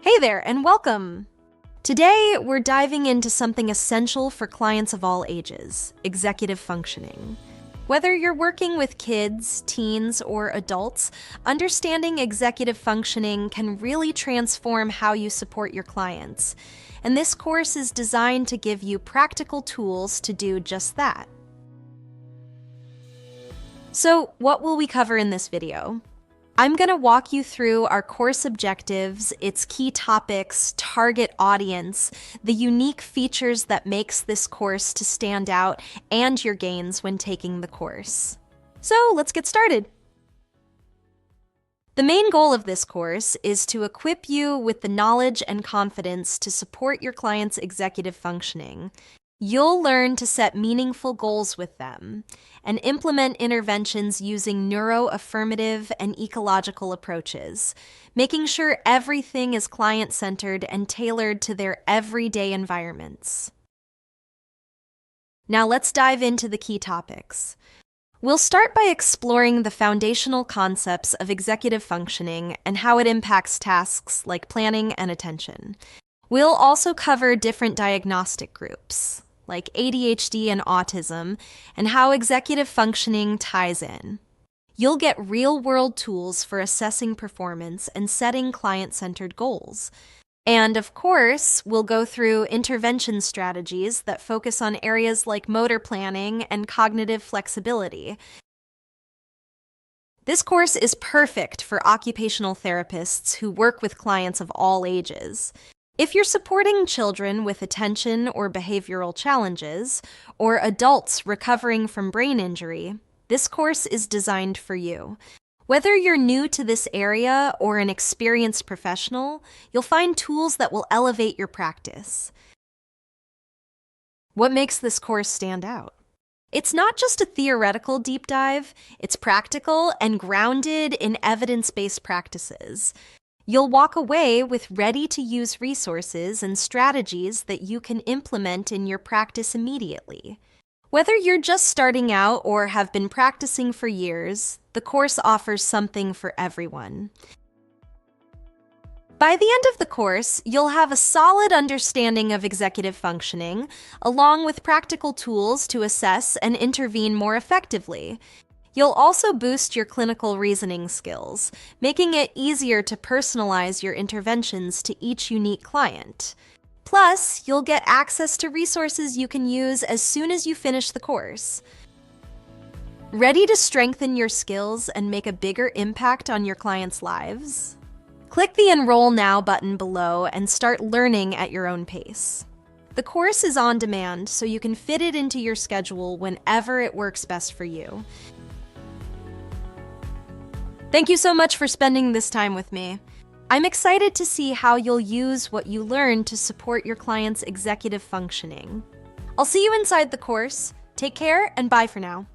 Hey there, and welcome! Today, we're diving into something essential for clients of all ages, executive functioning. Whether you're working with kids, teens, or adults, understanding executive functioning can really transform how you support your clients. And this course is designed to give you practical tools to do just that. So, what will we cover in this video? I'm going to walk you through our course objectives, its key topics, target audience, the unique features that makes this course to stand out, and your gains when taking the course. So let's get started. The main goal of this course is to equip you with the knowledge and confidence to support your client's executive functioning. You'll learn to set meaningful goals with them and implement interventions using neuro-affirmative and ecological approaches, making sure everything is client-centered and tailored to their everyday environments. Now let's dive into the key topics. We'll start by exploring the foundational concepts of executive functioning and how it impacts tasks like planning and attention. We'll also cover different diagnostic groups, like ADHD and autism, and how executive functioning ties in. You'll get real-world tools for assessing performance and setting client-centered goals. And of course, we'll go through intervention strategies that focus on areas like motor planning and cognitive flexibility. This course is perfect for occupational therapists who work with clients of all ages. If you're supporting children with attention or behavioral challenges, or adults recovering from brain injury, this course is designed for you. Whether you're new to this area or an experienced professional, you'll find tools that will elevate your practice. What makes this course stand out? It's not just a theoretical deep dive, it's practical and grounded in evidence-based practices. You'll walk away with ready-to-use resources and strategies that you can implement in your practice immediately. Whether you're just starting out or have been practicing for years, the course offers something for everyone. By the end of the course, you'll have a solid understanding of executive functioning, along with practical tools to assess and intervene more effectively. You'll also boost your clinical reasoning skills, making it easier to personalize your interventions to each unique client. Plus, you'll get access to resources you can use as soon as you finish the course. Ready to strengthen your skills and make a bigger impact on your clients' lives? Click the Enroll Now button below and start learning at your own pace. The course is on demand, so you can fit it into your schedule whenever it works best for you. Thank you so much for spending this time with me. I'm excited to see how you'll use what you learn to support your client's executive functioning. I'll see you inside the course. Take care and bye for now.